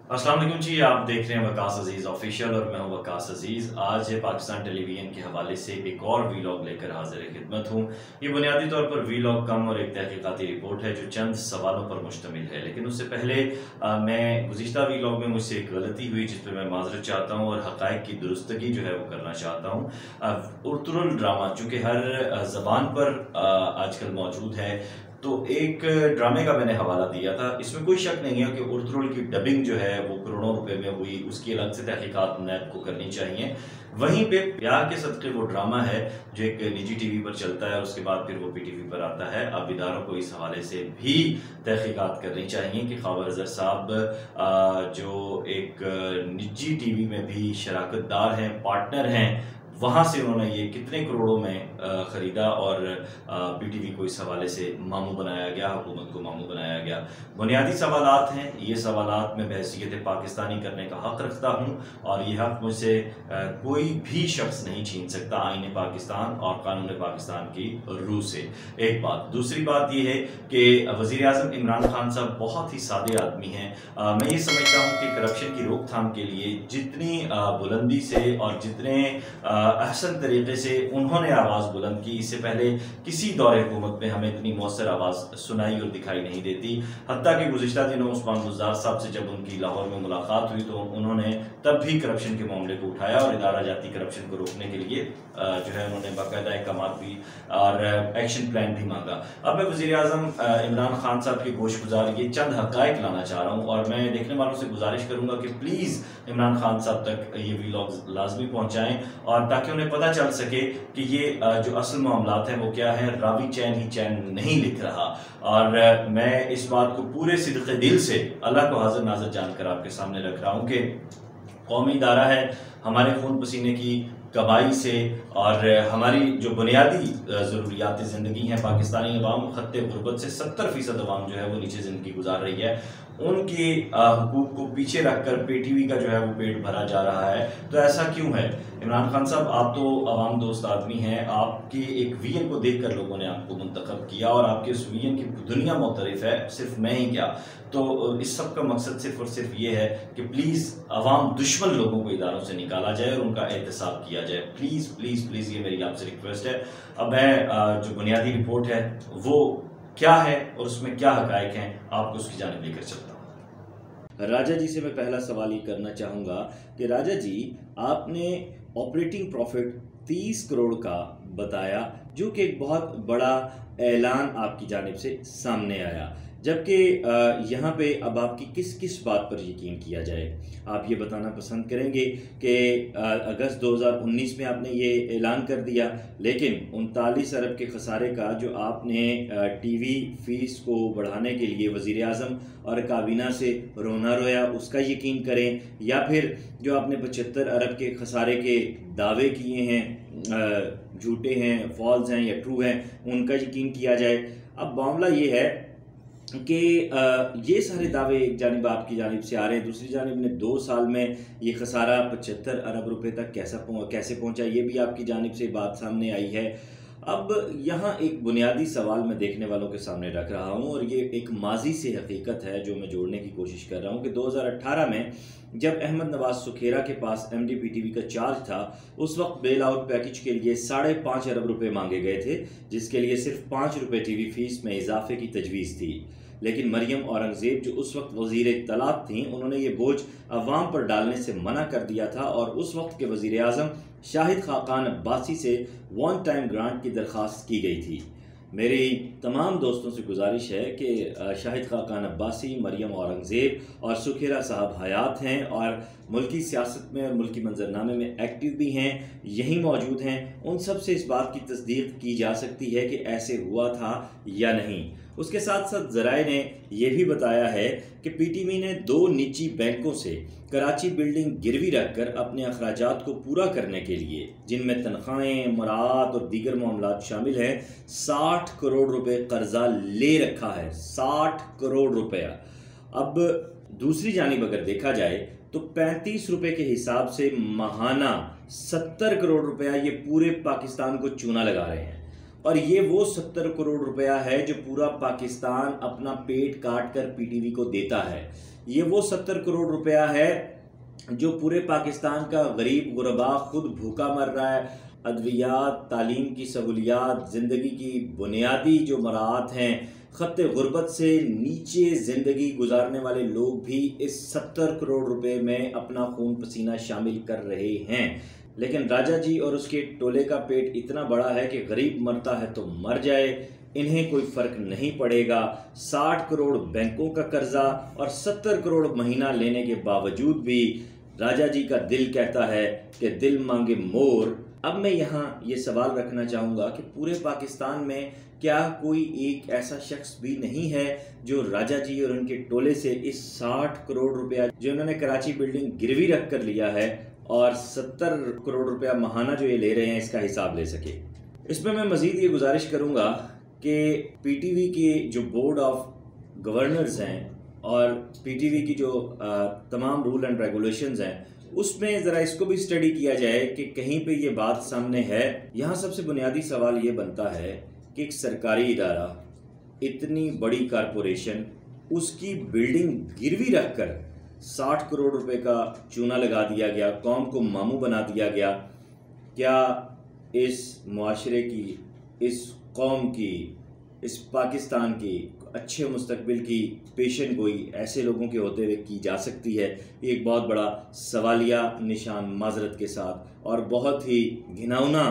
अस्सलाम वालेकुम जी। आप देख रहे हैं वकास अजीज़ ऑफिशियल और मैं हूं वकास अजीज़। आज पाकिस्तान टेलीविज़न के हवाले से एक और वीलॉग लेकर हाजिर खिदमत हूं। ये बुनियादी तौर पर वीलॉग कम और एक तहकीकाती रिपोर्ट है जो चंद सवालों पर मुश्तमिल है। लेकिन उससे पहले मैं गुज़िश्ता वीलॉग में मुझसे एक गलती हुई जिस पर मैं माजरत चाहता हूँ और हक़ाइक़ की दुरुस्तगी जो है वो करना चाहता हूँ। उर्तुल ड्रामा चूँकि हर ज़बान पर आजकल मौजूद है, तो एक ड्रामे का मैंने हवाला दिया था। इसमें कोई शक नहीं है कि उर्तुल की डबिंग जो है वो करोड़ों रुपए में हुई, उसकी अलग से तहकीकात नैब को करनी चाहिए। वहीं पे प्यार के सदक़े वो ड्रामा है जो एक निजी टीवी पर चलता है, उसके बाद फिर वो पीटीवी पर आता है। अब इदारों को इस हवाले से भी तहकीकात करनी चाहिए कि ख़वार अज़हर साहब जो एक निजी टीवी में भी शराकतदार हैं, पार्टनर हैं, वहाँ से उन्होंने ये कितने करोड़ों में ख़रीदा और पीटीवी को इस हवाले से मामू बनाया गया, हुकूमत को मामू बनाया गया। बुनियादी सवालात हैं, ये सवालात मैं बहैसियत पाकिस्तानी करने का हक़ रखता हूँ और ये हक़ मुझसे कोई भी शख्स नहीं छीन सकता आईन पाकिस्तान और कानून पाकिस्तान की रूह से। एक बात। दूसरी बात ये है कि वज़ीर आज़म इमरान खान साहब बहुत ही सादे आदमी हैं। मैं ये समझता हूँ कि करप्शन की रोकथाम के लिए जितनी बुलंदी से और जितने अहसन तरीके से उन्होंने आवाज़ बुलंद की, इससे पहले किसी दौरे हुकूमत में हमें इतनी मौसर आवाज़ सुनाई और दिखाई नहीं देती। हत्ता कि गुज़िश्ता दिनों उस्मान बुज़दार साहब से जब उनकी लाहौर में मुलाकात हुई तो उन्होंने तब भी करप्शन के मामले को उठाया और इदारा जाती करप्शन को रोकने के लिए जो है उन्होंने बाकायदा इक़दाम भी और एक्शन प्लान भी मांगा। अब मैं वज़ीर आज़म इमरान खान साहब के गोश गुजार ये चंद हक़ाइक़ लाना चाह रहा हूँ और मैं देखने वालों से गुजारिश करूँगा कि प्लीज़ इमरान खान साहब तक ये वीलॉग लाजमी पहुँचाएँ और ताकि उन्हें पता चल सके कि ये जो असल मामलात हैं वो क्या है। रावी चैन ही चैन नहीं लिख रहा और मैं इस बात को पूरे सिद्क़े दिल से अल्लाह को हाजिर नाज़िर जानकर आपके सामने रख रहा हूँ कि कौमी इदारा है, हमारे खून पसीने की कमाई से और हमारी जो बुनियादी ज़रूरियात ज़िंदगी हैं, पाकिस्तानी अवाम ख़त्ते गुरबत से 70% अवाम जो है वो नीचे ज़िंदगी गुजार रही है, उनके हुकूक को पीछे रखकर पीटीवी का जो है वो पेट भरा जा रहा है। तो ऐसा क्यों है? इमरान खान साहब, आप तो अवाम दोस्त आदमी हैं, आपके एक विजन को देखकर लोगों ने आपको मुंतखब किया और आपके उस विजन की दुनिया मुतरिफ है, सिर्फ मैं ही क्या। तो इस सब का मकसद सिर्फ और सिर्फ ये है कि प्लीज़ अवाम दुश्मन लोगों को इदारों से निकाला जाए और उनका एहतसाब किया जाए। प्लीज़ प्लीज़ प्लीज़ ये मेरी आपसे रिक्वेस्ट है। अब मैं जो बुनियादी रिपोर्ट है वो क्या है और उसमें क्या हक़ाइक़ हैं, आपको उसकी जानिब लेकर चलता हूँ। राजा जी से मैं पहला सवाल ये करना चाहूँगा कि राजा जी, आपने ऑपरेटिंग प्रॉफिट 30 करोड़ का बताया जो कि एक बहुत बड़ा ऐलान आपकी जानिब से सामने आया, जबकि यहाँ पे अब आपकी किस किस बात पर यकीन किया जाए? आप ये बताना पसंद करेंगे कि अगस्त 2019 में आपने ये ऐलान कर दिया, लेकिन 39 अरब के खसारे का जो आपने टीवी फीस को बढ़ाने के लिए वज़ीर आज़म और काबीना से रोना रोया, उसका यकीन करें, या फिर जो आपने 75 अरब के खसारे के दावे किए हैं, झूठे हैं, फॉल्स हैं या ट्रू हैं, उनका यकीन किया जाए। अब मामला ये है कि ये सारे दावे एक जानिब आपकी जानिब से आ रहे हैं, दूसरी जानिब ने 2 साल में ये खसारा 75 अरब रुपए तक कैसे पहुंचा, ये भी आपकी जानिब से बात सामने आई है। अब यहाँ एक बुनियादी सवाल मैं देखने वालों के सामने रख रहा हूँ और ये एक माजी से हकीकत है जो मैं जोड़ने की कोशिश कर रहा हूँ कि 2018 में जब अहमद नवाज सुखेरा के पास MDPTV का चार्ज था, उस वक्त बेल आउट पैकेज के लिए 5.5 अरब रुपए मांगे गए थे, जिसके लिए सिर्फ 5 रुपए टीवी फीस में इजाफे की तजवीज़ थी। लेकिन मरियम औरंगज़ेब जो उस वक्त वज़ीर इत्तलात थीं, उन्होंने ये बोझ अवाम पर डालने से मना कर दिया था और उस वक्त के वज़ीर आज़म शाहिद खाकान अब्बासी से वन टाइम ग्रांट की दरख्वास्त की गई थी। मेरी तमाम दोस्तों से गुजारिश है कि शाहिद खाकान अब्बासी, मरियम औरंगज़ेब और सुखेरा साहब हयात हैं और मुल्की सियासत में और मुल्की मंजरनामे में एक्टिव भी हैं, यहीं मौजूद हैं। उन सब से इस बात की तस्दीक की जा सकती है कि ऐसे हुआ था या नहीं। उसके साथ साथ ज़राए ने यह भी बताया है कि पीटीवी ने 2 निजी बैंकों से कराची बिल्डिंग गिरवी रखकर अपने अखराजात को पूरा करने के लिए, जिनमें तनख्वाहें, मराहत और दीगर मामलात शामिल हैं, 60 करोड़ रुपए कर्जा ले रखा है। 60 करोड़ रुपया। अब दूसरी जानिब अगर देखा जाए तो 35 रुपए के हिसाब से माहाना 70 करोड़ रुपया ये पूरे पाकिस्तान को चूना लगा रहे हैं और ये वो 70 करोड़ रुपया है जो पूरा पाकिस्तान अपना पेट काट कर पीटीवी को देता है। ये वो 70 करोड़ रुपया है जो पूरे पाकिस्तान का गरीब गुरबा खुद भूखा मर रहा है। अद्वियात, तालीम की सहूलियात, ज़िंदगी की बुनियादी जो मराहत हैं, ख़त्ते गुर्बत से नीचे ज़िंदगी गुजारने वाले लोग भी इस 70 करोड़ रुपए में अपना खून पसीना शामिल कर रहे हैं। लेकिन राजा जी और उसके टोले का पेट इतना बड़ा है कि गरीब मरता है तो मर जाए, इन्हें कोई फ़र्क नहीं पड़ेगा। 60 करोड़ बैंकों का कर्जा और 70 करोड़ महीना लेने के बावजूद भी राजा जी का दिल कहता है कि दिल मांगे मोर। अब मैं यहाँ ये सवाल रखना चाहूँगा कि पूरे पाकिस्तान में क्या कोई एक ऐसा शख्स भी नहीं है जो राजा जी और उनके टोले से इस 60 करोड़ रुपया जो उन्होंने कराची बिल्डिंग गिरवी रख कर लिया है और 70 करोड़ रुपया महाना जो ये ले रहे हैं इसका हिसाब ले सके। इसमें मैं मज़ीद ये गुजारिश करूँगा कि पीटीवी के जो बोर्ड ऑफ गवर्नर्स हैं और पीटीवी की जो तमाम रूल एंड रेगुलेशंस हैं उसमें ज़रा इसको भी स्टडी किया जाए कि कहीं पे ये बात सामने है। यहाँ सबसे बुनियादी सवाल ये बनता है कि एक सरकारी इदारा, इतनी बड़ी कारपोरेशन, उसकी बिल्डिंग गिरवी रख कर 60 करोड़ रुपए का चूना लगा दिया गया, कौम को मामू बना दिया गया। क्या इस मुआशरे की, इस कौम की, इस पाकिस्तान की अच्छे मुस्तकबिल की पेशन गोई ऐसे लोगों के होते हुए की जा सकती है? ये एक बहुत बड़ा सवालिया निशान माजरत के साथ और बहुत ही घिनौना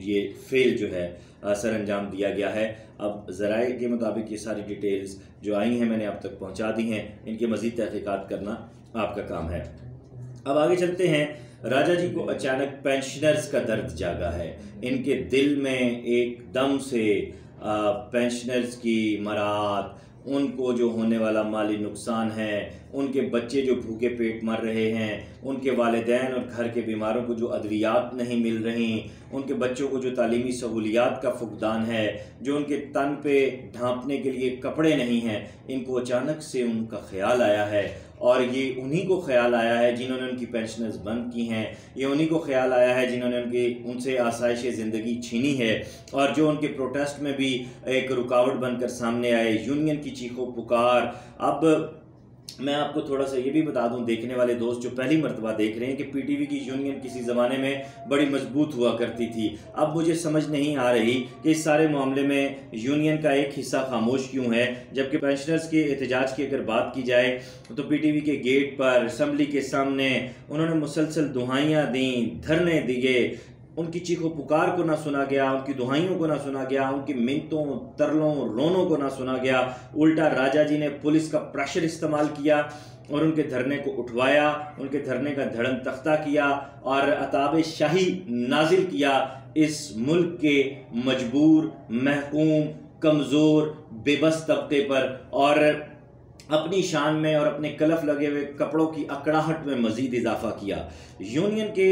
ये फेल जो है सर अंजाम दिया गया है। अब ज़राए के मुताबिक ये सारी डिटेल्स जो आई हैं मैंने आप तक पहुंचा दी हैं, इनकी मज़ीद तहकीकात करना आपका काम है। अब आगे चलते हैं। राजा जी को अचानक पेंशनर्स का दर्द जागा है। इनके दिल में एकदम से पेंशनर्स की मरात, उनको जो होने वाला माली नुकसान है, उनके बच्चे जो भूखे पेट मर रहे हैं, उनके वालिदैन और घर के बीमारों को जो अद्वियात नहीं मिल रही, उनके बच्चों को जो तालीमी सहूलियात का फुकदान है, जो उनके तन पे ढांपने के लिए कपड़े नहीं हैं, इनको अचानक से उनका ख्याल आया है। और ये उन्हीं को ख्याल आया है जिन्होंने उनकी पेंशनर्स बंद की हैं, ये उन्हीं को ख्याल आया है जिन्होंने उनसे आसाइश ज़िंदगी छीनी है और जो उनके प्रोटेस्ट में भी एक रुकावट बनकर सामने आए। यूनियन की चीखों पुकार। अब मैं आपको थोड़ा सा ये भी बता दूं, देखने वाले दोस्त जो पहली मर्तबा देख रहे हैं, कि पीटीवी की यूनियन किसी ज़माने में बड़ी मजबूत हुआ करती थी। अब मुझे समझ नहीं आ रही कि इस सारे मामले में यूनियन का एक हिस्सा खामोश क्यों है, जबकि पेंशनर्स के एहतजाज की अगर बात की जाए तो पीटीवी के गेट पर, असम्बली के सामने उन्होंने मुसलसल दुहाइयाँ दी, धरने दिए, उनकी चीखों पुकार को ना सुना गया, उनकी दुहाइयों को ना सुना गया, उनकी मिन्नतों, तरलों, रोनों को ना सुना गया। उल्टा राजा जी ने पुलिस का प्रेशर इस्तेमाल किया और उनके धरने को उठवाया, उनके धरने का धड़न तख्ता किया और अताब शाही नाजिल किया इस मुल्क के मजबूर, महकूम, कमज़ोर, बेबस तबके पर और अपनी शान में और अपने कलफ लगे हुए कपड़ों की अकड़ाहट में मजीद इजाफा किया। यूनियन के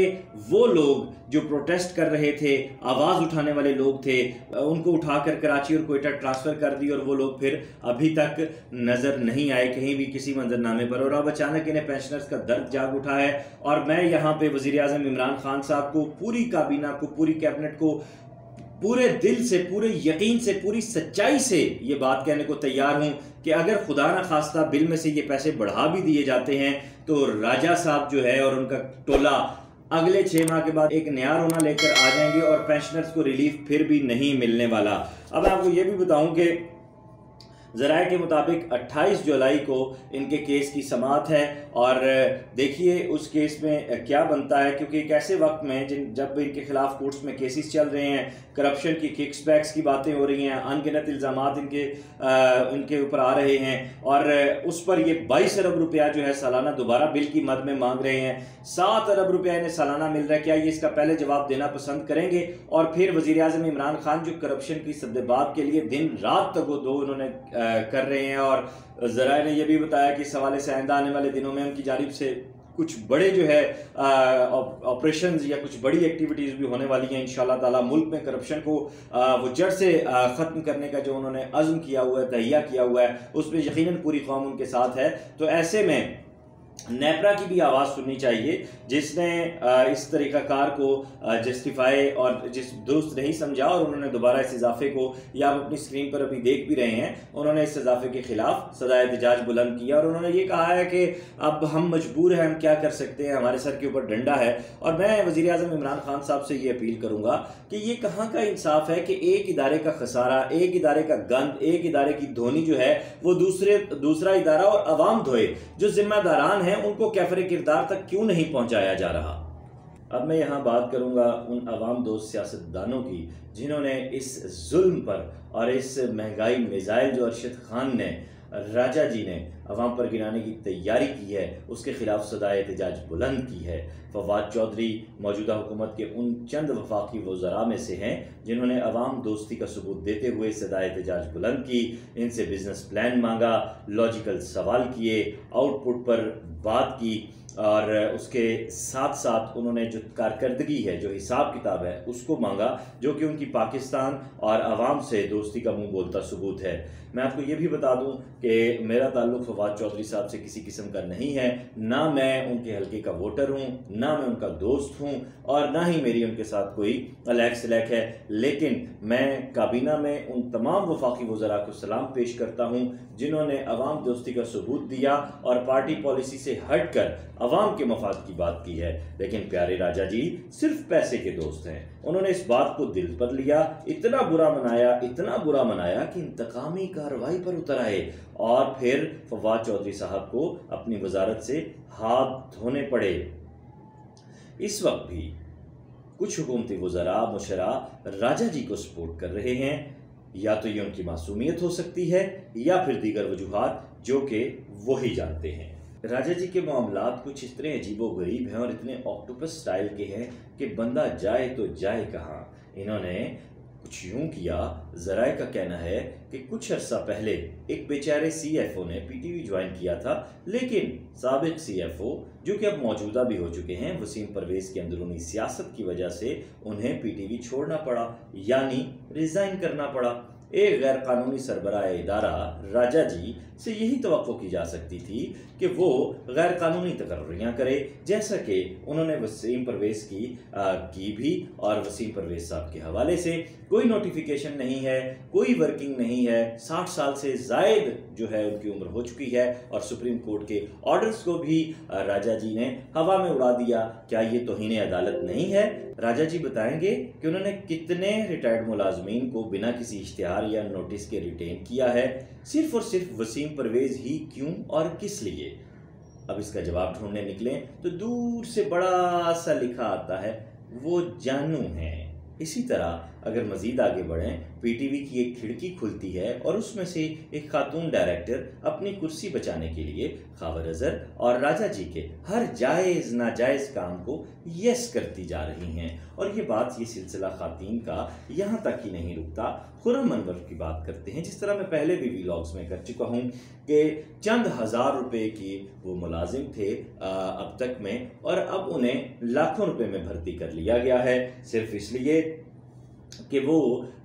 वो लोग जो प्रोटेस्ट कर रहे थे, आवाज़ उठाने वाले लोग थे, उनको उठाकर कराची और कोयटा ट्रांसफ़र कर दी और वो लोग फिर अभी तक नज़र नहीं आए कहीं भी किसी मंजरनामे पर। और अब अचानक इन्हें पेंशनर्स का दर्द जाग उठा है। और मैं यहाँ पे वज़ीर आज़म इमरान खान साहब को, पूरी काबीना को, पूरी कैबिनेट को पूरे दिल से, पूरे यकीन से, पूरी सच्चाई से ये बात कहने को तैयार हूँ कि अगर खुदा न खास्ता बिल में से ये पैसे बढ़ा भी दिए जाते हैं तो राजा साहब जो है और उनका टोला अगले 6 माह के बाद एक नया रोना लेकर आ जाएंगे और पेंशनर्स को रिलीफ फिर भी नहीं मिलने वाला। अब आपको ये भी बताऊं कि ज़राए के मुताबिक 28 जुलाई को इनके केस की समाअत है और देखिए उस केस में क्या बनता है, क्योंकि एक ऐसे वक्त में जब इनके खिलाफ कोर्ट्स में केसेस चल रहे हैं, करप्शन की, किक्सबैक्स की बातें हो रही हैं, अनगिनत इल्ज़ामात इनके ऊपर आ रहे हैं और उस पर ये 22 अरब रुपया जो है सालाना दोबारा बिल की मद में मांग रहे हैं। 7 अरब रुपया इन्हें सालाना मिल रहा है। क्या ये इसका पहले जवाब देना पसंद करेंगे? और फिर वज़ीर आज़म इमरान खान जो करप्शन की सद्देबाब के लिए दिन रात तक वो दो उन्होंने कर रहे हैं और ज़राए ने यह भी बताया कि इस हवाले से आइंदा आने वाले दिनों में उनकी जानिब से कुछ बड़े जो है ऑपरेशंस या कुछ बड़ी एक्टिविटीज़ भी होने वाली हैं इंशाअल्लाह ताला। मुल्क में करप्शन को वो जड़ से ख़त्म करने का जो उन्होंने अज़्म किया हुआ है, तहिया किया हुआ है, उसमें यकीनन पूरी कौम उनके साथ है। तो ऐसे में नेपरा की भी आवाज़ सुननी चाहिए, जिसने इस तरीक़ाकार को जस्टिफाई और जिस दुरुस्त नहीं समझा, और उन्होंने दोबारा इस इजाफे को, या आप अपनी स्क्रीन पर अभी देख भी रहे हैं, उन्होंने इस इजाफे के खिलाफ सदा एहतजाज बुलंद किया और उन्होंने ये कहा है कि अब हम मजबूर हैं, हम क्या कर सकते हैं, हमारे सर के ऊपर डंडा है। और मैं वज़ीर आज़म इमरान खान साहब से ये अपील करूँगा कि ये कहाँ का इंसाफ है कि एक इदारे का खसारा, एक इदारे का गंद, एक इदारे की धोनी जो है वो दूसरा इदारा और अवाम धोए। जो जिम्मेदारान हैं उनको कैफरे किरदार तक क्यों नहीं पहुंचाया जा रहा। अब मैं यहाँ बात करूँगा उन अवाम दोस्त सियासतदानों की जिन्होंने इस जुल्म पर और इस महंगाई मिसाइल जो अरशद खान ने, राजा जी ने अवाम पर गिराने की तैयारी की है, उसके खिलाफ सदा एहतजाज बुलंद की है। फवाद चौधरी मौजूदा हुकूमत के उन चंद वफाकी वज़रा में से हैं जिन्होंने अवाम दोस्ती का सबूत देते हुए सदा एहतजाज बुलंद की, इनसे बिजनेस प्लान मांगा, लॉजिकल सवाल किए, आउटपुट पर बात की, और उसके साथ साथ उन्होंने जो कारकर्दगी है, जो हिसाब किताब है, उसको मांगा, जो कि उनकी पाकिस्तान और अवाम से दोस्ती का मुंह बोलता सबूत है। मैं आपको ये भी बता दूं कि मेरा ताल्लुक़ फवाद चौधरी साहब से किसी किस्म का नहीं है, ना मैं उनके हल्के का वोटर हूं, ना मैं उनका दोस्त हूं, और ना ही मेरी उनके साथ कोई अलैक सलैक है। लेकिन मैं काबीना में उन तमाम वफाकी वज़रा को सलाम पेश करता हूं जिन्होंने अवाम दोस्ती का सबूत दिया और पार्टी पॉलिसी से हट कर अवाम के मफाद की बात की है। लेकिन प्यारे राजा जी सिर्फ पैसे के दोस्त हैं। उन्होंने इस बात को दिल पर लिया, इतना बुरा मनाया कि इंतकामी कार्रवाई पर उतर आए, और फिर फवाद चौधरी साहब को अपनी वजारत से हाथ धोने पड़े। इस वक्त भी कुछ हुकूमती वज़रा मुशरा राजा जी को सपोर्ट कर रहे हैं, या तो ये उनकी मासूमियत हो सकती है या फिर दीगर वजूहात जो कि वही जानते हैं। राजा जी के मामलात कुछ इतने अजीबो गरीब हैं और इतने ऑक्टोपस स्टाइल के हैं कि बंदा जाए तो जाए कहाँ। इन्होंने कुछ यूं किया, ज़राए का कहना है कि कुछ अर्सा पहले एक बेचारे CFO ने PTV ज्वाइन किया था, लेकिन साबिक CFO जो कि अब मौजूदा भी हो चुके हैं, वसीम परवेज़ की अंदरूनी सियासत की वजह से उन्हें PTV छोड़ना पड़ा, यानी रिज़ाइन करना पड़ा। एक गैर कानूनी सरबराह इदारा राजा जी से यही तवक्को की जा सकती थी कि वो गैर कानूनी तकर्रियाँ करे, जैसा कि उन्होंने वसीम परवेज़ की भी, और वसीम परवेज़ साहब के हवाले से कोई नोटिफिकेशन नहीं है, कोई वर्किंग नहीं है, 60 साल से ज़ायद जो है उनकी उम्र हो चुकी है, और सुप्रीम कोर्ट के ऑर्डर्स को भी राजा जी ने हवा में उड़ा दिया। क्या ये तौहीन अदालत नहीं है? राजा जी बताएंगे कि उन्होंने कितने रिटायर्ड मुलाजमीन को बिना किसी इश्तिहार या नोटिस के रिटेन किया है, सिर्फ और सिर्फ वसीम परवेज़ ही क्यों और किस लिए। अब इसका जवाब ढूंढने निकलें तो दूर से बड़ा सा लिखा आता है, वो जानू हैं। इसी तरह अगर मज़ीद आगे बढ़ें, PTV की एक खिड़की खुलती है और उसमें से एक खातून डायरेक्टर अपनी कुर्सी बचाने के लिए खावर अज़हर और राजा जी के हर जायज़ नाजायज़ काम को यस करती जा रही हैं। और ये सिलसिला खातीन का यहाँ तक ही नहीं रुकता। खुर्रम अनवर की बात करते हैं, जिस तरह मैं पहले भी व्लॉग्स में कर चुका हूँ कि चंद हज़ार रुपए की वो मुलाजिम थे अब तक में, और अब उन्हें लाखों रुपए में भर्ती कर लिया गया है, सिर्फ इसलिए कि वो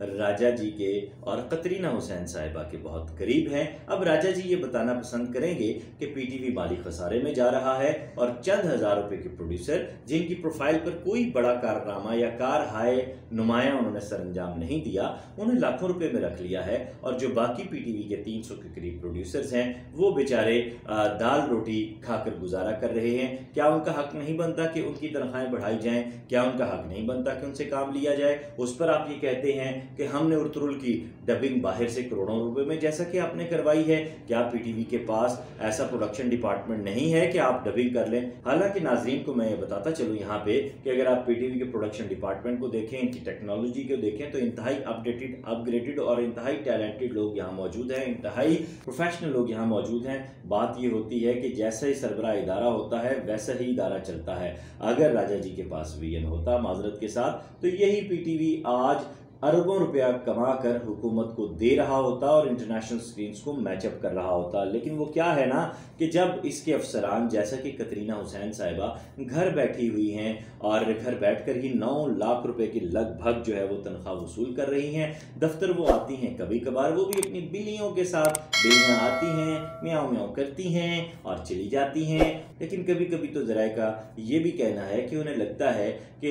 राजा जी के और कतरीना हुसैन साहिबा के बहुत करीब हैं। अब राजा जी ये बताना पसंद करेंगे कि PTV माली खसारे में जा रहा है, और चंद हज़ार रुपए के प्रोड्यूसर जिनकी प्रोफाइल पर कोई बड़ा कारनामा या कार हाय नुमाया उन्होंने सरंजाम नहीं दिया, उन्हें लाखों रुपए में रख लिया है। और जो बाकी PTV के 300 के करीब प्रोड्यूसर्स हैं, वो बेचारे दाल रोटी खाकर गुजारा कर रहे हैं। क्या उनका हक नहीं बनता कि उनकी तनख्वाहें बढ़ाई जाएं? क्या उनका हक नहीं बनता कि उनसे काम लिया जाए? उस पर आप ये कहते हैं कि हमने उर्तुरुल की डबिंग बाहर से करोड़ों रुपए में जैसा कि आपने करवाई है। क्या PTV के पास ऐसा प्रोडक्शन डिपार्टमेंट नहीं है कि आप डबिंग कर लें? हालांकि नाजरीन को मैं ये बताता चलूँ यहाँ पे कि अगर आप PTV के प्रोडक्शन डिपार्टमेंट को देखें, इनकी टेक्नोलॉजी को देखें, तो इंतहाई अपडेटेड, अपग्रेडेड और इंतहाई टैलेंटेड लोग यहाँ मौजूद हैं, इंतहाई प्रोफेशनल लोग यहाँ मौजूद हैं। बात ये होती है कि जैसा ही सरबराह इदारा होता है वैसा ही इदारा चलता है। अगर राजा जी के पास VN होता, माजरत के साथ, तो यही PTV आज अरबों रुपया कमा कर हुकूमत को दे रहा होता और इंटरनेशनल स्क्रीन्स को मैचअप कर रहा होता। लेकिन वो क्या है ना कि जब इसके अफसरान जैसा कि कतरीना हुसैन साहिबा घर बैठी हुई हैं और घर बैठकर ही 9 लाख रुपए के लगभग जो है वो तनख्वाह वसूल कर रही हैं, दफ्तर वो आती हैं कभी कभार, वो भी अपनी बिल्लियों के साथ, बिल्लियाँ आती हैं, म्याऊं म्याऊं करती हैं और चली जाती हैं। लेकिन कभी कभी तो ज़राए का ये भी कहना है कि उन्हें लगता है कि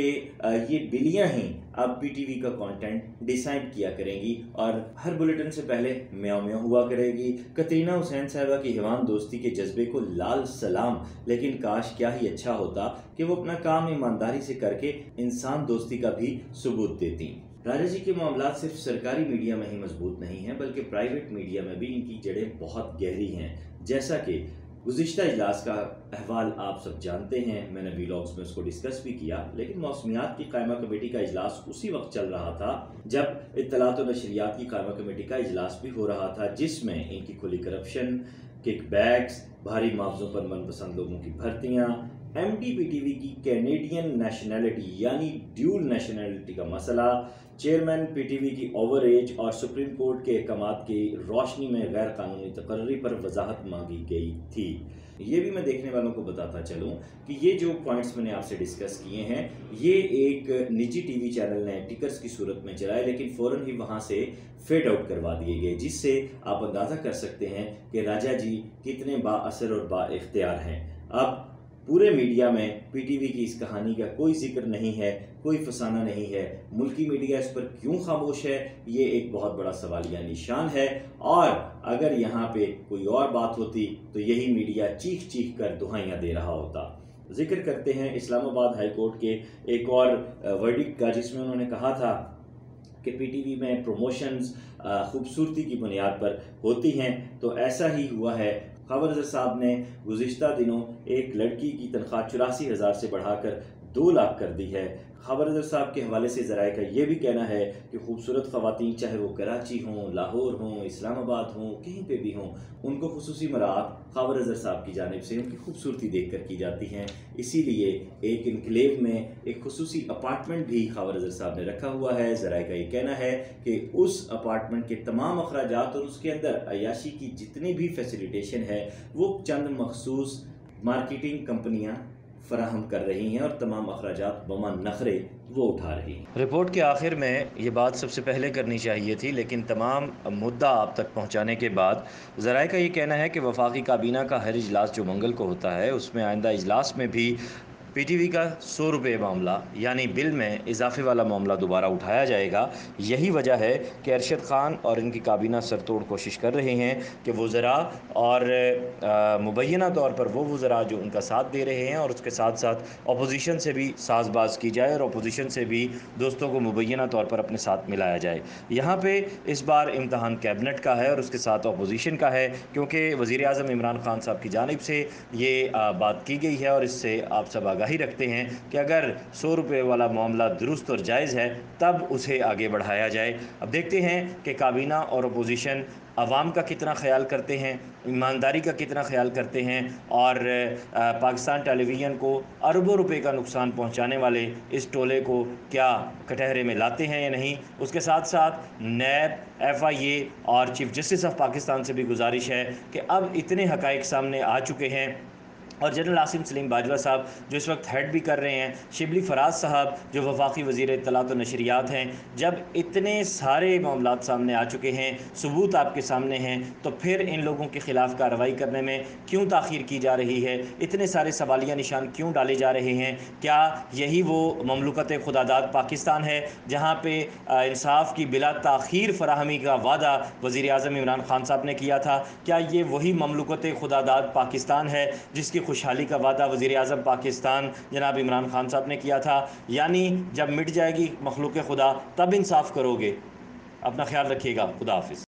ये बिल्लियाँ ही अब पीटीवी का कंटेंट डिसाइड किया करेंगी और हर बुलेटिन से पहले म्याऊं म्याऊं हुआ करेगी। कतरीना हुसैन साहिबा की हिवान दोस्ती के जज्बे को लाल सलाम, लेकिन काश क्या ही अच्छा होता कि वो अपना काम ईमानदारी से करके इंसान दोस्ती का भी सबूत देती। राजा जी के मामला सिर्फ सरकारी मीडिया में ही मजबूत नहीं हैं, बल्कि प्राइवेट मीडिया में भी इनकी जड़ें बहुत गहरी हैं। जैसा कि गुज़िश्ता इजलास का अहवाल आप सब जानते हैं, मैंने वीलॉग्स में उसको डिस्कस भी किया, लेकिन मौसमियात की कायमा कमेटी का इजलास उसी वक्त चल रहा था जब इत्तलात और नशरियात की कायमा कमेटी का इजलास भी हो रहा था, जिसमें इनकी खुली करप्शन, किकबैक्स, भारी मुआवजों पर मनपसंद लोगों की भर्तियाँ, MTPTV की कैनेडियन नेशनैलिटी यानी ड्यूल नेशनैलिटी का मसला, चेयरमैन PTV की ओवर एज और सुप्रीम कोर्ट के अहकामात की रोशनी में गैर कानूनी तकर्री पर वजाहत मांगी गई थी। ये भी मैं देखने वालों को बताता चलूं कि ये जो पॉइंट्स मैंने आपसे डिस्कस किए हैं, ये एक निजी टीवी चैनल ने टिकर्स की सूरत में चलाए, लेकिन फ़ौरन ही वहाँ से फेड आउट करवा दिए गए, जिससे आप अंदाज़ा कर सकते हैं कि राजा जी कितने बाअसर और बाइख्तियार हैं। अब पूरे मीडिया में PTV की इस कहानी का कोई जिक्र नहीं है, कोई फसाना नहीं है। मुल्की मीडिया इस पर क्यों खामोश है, ये एक बहुत बड़ा सवालिया निशान है। और अगर यहाँ पे कोई और बात होती तो यही मीडिया चीख चीख कर दुहाइयाँ दे रहा होता। जिक्र करते हैं इस्लामाबाद हाई कोर्ट के एक और वर्डिक्ट का, जिसमें उन्होंने कहा था कि PTV में प्रमोशंस खूबसूरती की बुनियाद पर होती हैं, तो ऐसा ही हुआ है। खबर रज़ा साहब ने गुज़िश्ता दिनों एक लड़की की तनख्वाह 84,000 से बढ़ाकर 2 लाख कर दी है। खबर रज़ा साहब के हवाले से ज़राए का ये भी कहना है कि खूबसूरत ख़वातीन चाहे वो कराची हों, लाहौर हों, इस्लामाबाद हों, कहीं पे भी हों, उनको खुसूसी मरात खबर रज़ा साहब की जानिब से उनकी खूबसूरती देख कर की जाती हैं। इसीलिए एक इनक्लेव में एक खुसूसी अपार्टमेंट भी खबर रज़ा साहब ने रखा हुआ है। ज़राए का ये कहना है कि उस अपार्टमेंट के तमाम अखराजात और उसके अंदर अयाशी की जितनी भी फैसिलिटेशन है वो चंद मखसूस मार्केटिंग कंपनियां फराहम कर रही हैं और तमाम अखराजात बमा नखरे वो उठा रही हैं। रिपोर्ट के आखिर में ये बात सबसे पहले करनी चाहिए थी, लेकिन तमाम मुद्दा आप तक पहुंचाने के बाद ज़राए का ये कहना है कि वफाकी काबीना का हर इजलास जो मंगल को होता है, उसमें आइंदा इजलास में भी PTV का 100 रुपये मामला यानी बिल में इजाफे वाला मामला दोबारा उठाया जाएगा। यही वजह है कि अरशद ख़ान और इनकी काबीना सरतोड़ कोशिश कर रहे हैं कि वज़रा और मुबैना तौर पर वो वज़रा जो उनका साथ दे रहे हैं और उसके साथ साथ अपोजिशन से भी साजबाज की जाए और अपोजिशन से भी दोस्तों को मुबैना तौर पर अपने साथ मिलाया जाए। यहाँ पे इस बार इम्तहान कैबिनेट का है और उसके साथ अपोजिशन का है, क्योंकि वज़ीर आज़म इमरान खान साहब की जानिब से ये बात की गई है और इससे आप सब आगाही रखते हैं कि अगर 100 रुपये वाला मामला दुरुस्त और जायज़ है तब उसे आगे बढ़ाया जाए। अब देखते हैं कि काबीना और अपोजिशन आवाम का कितना ख्याल करते हैं, ईमानदारी का कितना ख्याल करते हैं और पाकिस्तान टेलीविज़न को अरबों रुपए का नुकसान पहुंचाने वाले इस टोले को क्या कटहरे में लाते हैं या नहीं। उसके साथ साथ नैब, FIA और चीफ जस्टिस ऑफ पाकिस्तान से भी गुजारिश है कि अब इतने हक़ाइक़ सामने आ चुके हैं और जनरल आसिम सलीम बाजवा साहब जो इस वक्त हेड भी कर रहे हैं, शिबली फराज साहब जो वफाकी वज़ीर इत्तलात और नशरियात हैं, जब इतने सारे मामलात सामने आ चुके हैं, सबूत आपके सामने हैं, तो फिर इन लोगों के ख़िलाफ़ कार्रवाई करने में क्यों ताख़ीर की जा रही है, इतने सारे सवालिया निशान क्यों डाले जा रहे हैं। क्या यही वो ममलुकत खुदादाद पाकिस्तान है जहाँ पर इंसाफ की बिला ताख़ीर फराहमी का वादा वज़ीर आज़म इमरान खान साहब ने किया था? क्या ये वही ममलुकत खुदादाद पाकिस्तान है जिसकी खुशहाली का वादा वज़ीर आज़म पाकिस्तान जनाब इमरान खान साहब ने किया था? यानी जब मिट जाएगी मखलूक खुदा तब इंसाफ करोगे। अपना ख्याल रखिएगा। खुदा हाफिज़।